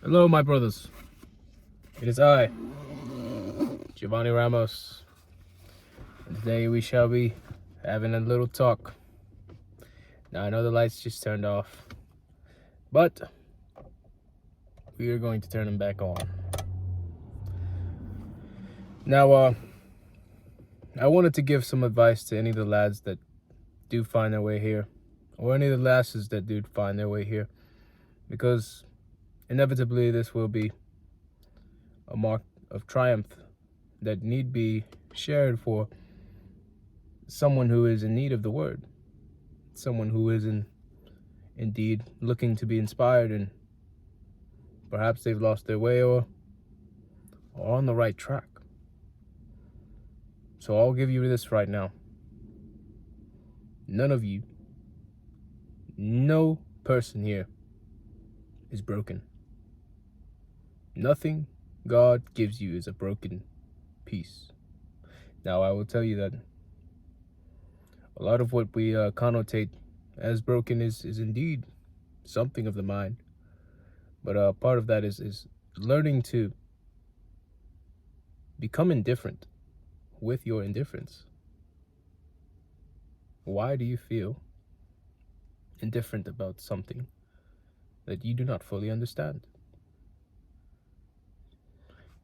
Hello, my brothers. It is I, Giovanni Ramos, and today we shall be having a little talk. Now, I know the lights just turned off, but we are going to turn them back on. Now, I wanted to give some advice to any of the lads that do find their way here, or any of the lasses that do find their way here, because inevitably this will be a mark of triumph that need be shared for someone who is in need of the word, someone who is indeed looking to be inspired, and perhaps they've lost their way or on the right track. So I'll give you this right now. None of you, no person here is broken. Nothing God gives you is a broken piece. Now, I will tell you that a lot of what we connotate as broken is indeed something of the mind. But part of that is learning to become indifferent with your indifference. Why do you feel indifferent about something that you do not fully understand?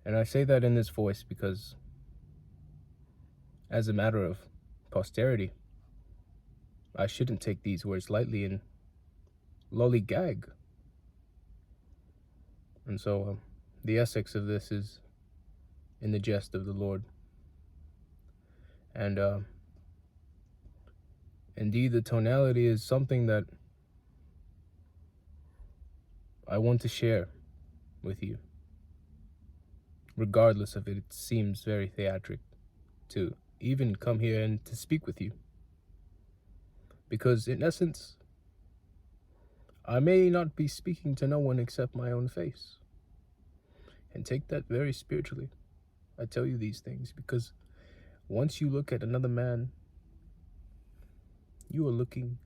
And I say that in this voice because, as a matter of posterity, I shouldn't take these words lightly and lollygag. And so the essence of this is in the jest of the Lord. And indeed, the tonality is something that I want to share with you. Regardless of it, it seems very theatric to even come here and to speak with you. Because in essence, I may not be speaking to no one except my own face. And take that very spiritually. I tell you these things because once you look at another man, you are looking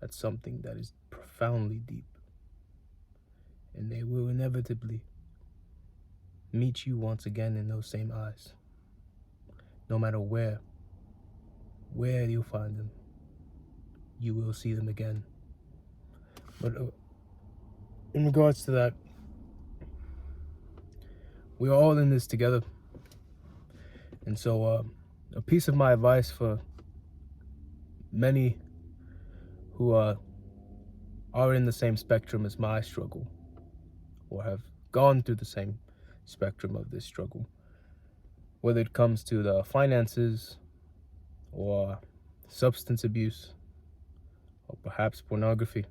at something that is profoundly deep. And they will inevitably meet you once again in those same eyes. No matter where you find them, you will see them again. But in regards to that, we're all in this together. And so a piece of my advice for many who are in the same spectrum as my struggle, or have gone through the same spectrum of this struggle, whether it comes to the finances or substance abuse or perhaps pornography,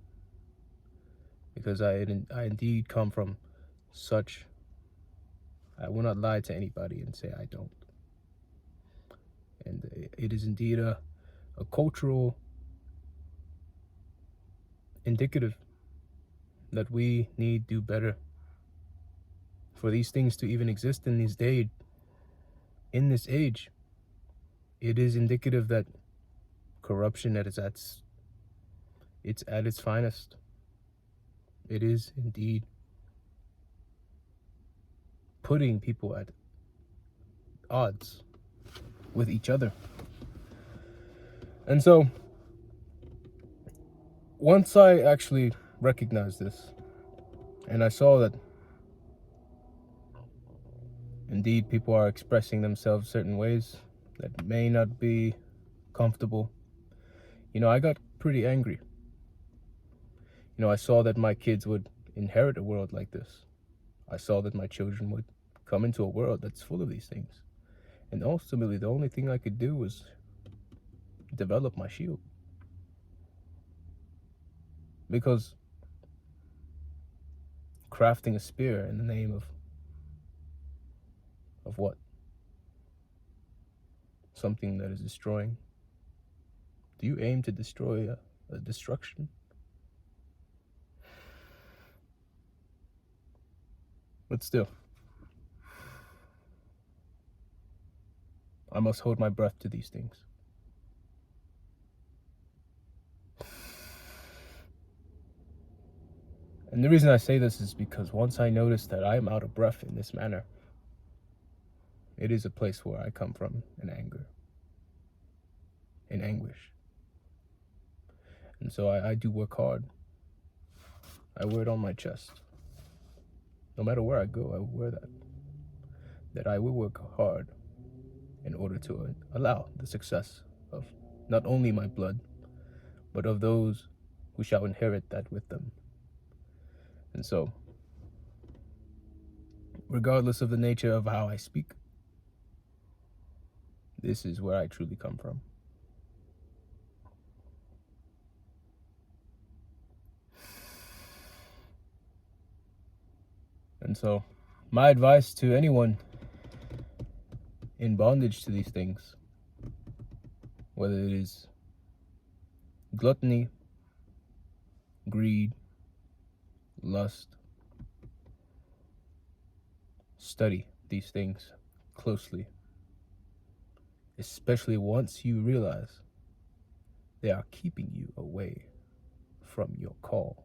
because I indeed come from such. I will not lie to anybody and say I don't. And it is indeed a cultural indicative that we need to do better for these things to even exist in this age. It is indicative that corruption it's at its finest. It is indeed putting people at odds with each other. And so once I actually recognized this, and I saw that indeed people are expressing themselves certain ways that may not be comfortable, I got pretty angry. I saw that my kids would inherit a world like this. I saw that my children would come into a world that's full of these things. And ultimately, the only thing I could do was develop my shield. Because crafting a spear in the name of what? Something that is destroying. Do you aim to destroy a destruction? But still, I must hold my breath to these things. And the reason I say this is because once I notice that I am out of breath in this manner, it is a place where I come from in anger, in anguish. And so I do work hard. I wear it on my chest. No matter where I go, I wear that. That I will work hard in order to allow the success of not only my blood, but of those who shall inherit that with them. And so, regardless of the nature of how I speak, this is where I truly come from. And so, my advice to anyone in bondage to these things, whether it is gluttony, greed, lust, study these things closely, especially once you realize they are keeping you away from your call.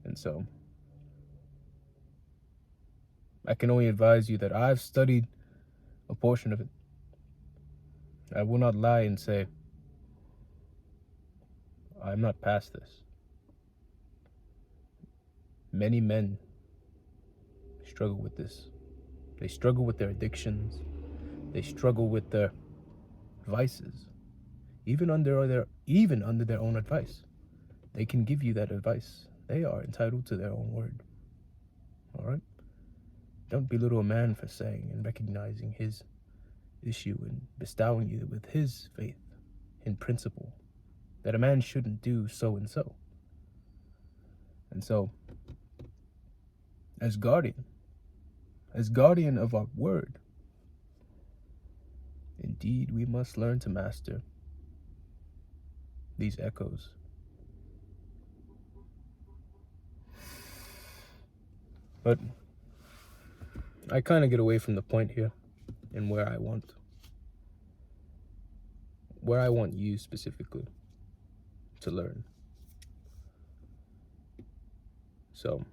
And so, I can only advise you that I've studied a portion of it. I will not lie and say, I'm not past this. Many men struggle with this. They struggle with their addictions. They struggle with their vices. Even under their own advice. They can give you that advice. They are entitled to their own word. All right? Don't belittle a man for saying and recognizing his issue and bestowing you with his faith in principle that a man shouldn't do so and so. And so, as guardian of our word, indeed we must learn to master these echoes. But I kind of get away from the point here and where I want you specifically to learn. So,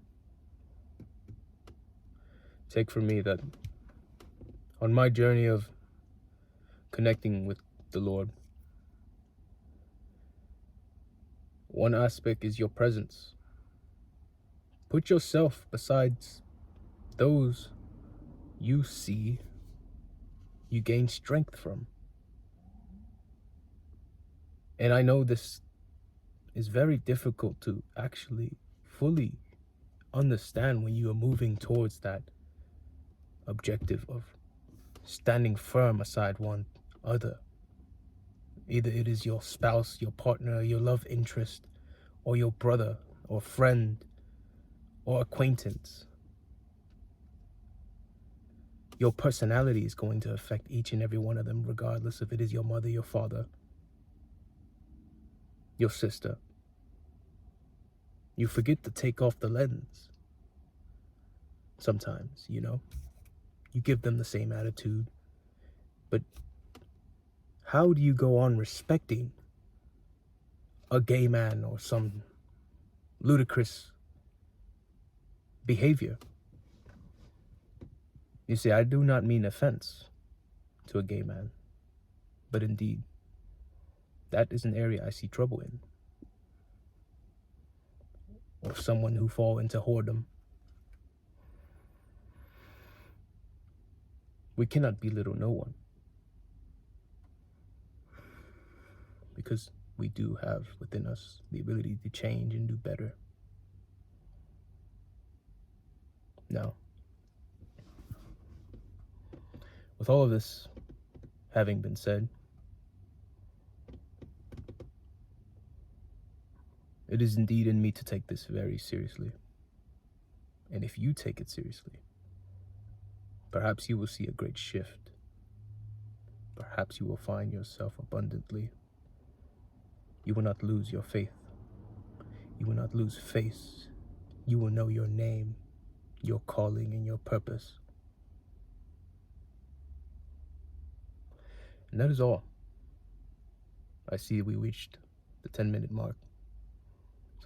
take from me that on my journey of connecting with the Lord, one aspect is your presence. Put yourself besides those you see you gain strength from. And I know this is very difficult to actually fully understand when you are moving towards that objective of standing firm aside one other. Either it is your spouse, your partner, your love interest, or your brother, or friend, or acquaintance. Your personality is going to affect each and every one of them, regardless if it is your mother, your father, your sister. You forget to take off the lens. Sometimes, you give them the same attitude. But how do you go on respecting a gay man or some ludicrous behavior? You see, I do not mean offense to a gay man, but indeed, that is an area I see trouble in. Or someone who fall into whoredom. We cannot belittle no one, because we do have within us the ability to change and do better. Now, with all of this having been said, it is indeed in me to take this very seriously. And if you take it seriously, perhaps you will see a great shift. Perhaps you will find yourself abundantly. You will not lose your faith. You will not lose face. You will know your name, your calling, and your purpose. And that is all. I see we reached the 10-minute mark.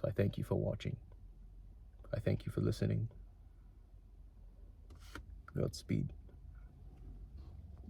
I thank you for watching. I thank you for listening. Godspeed.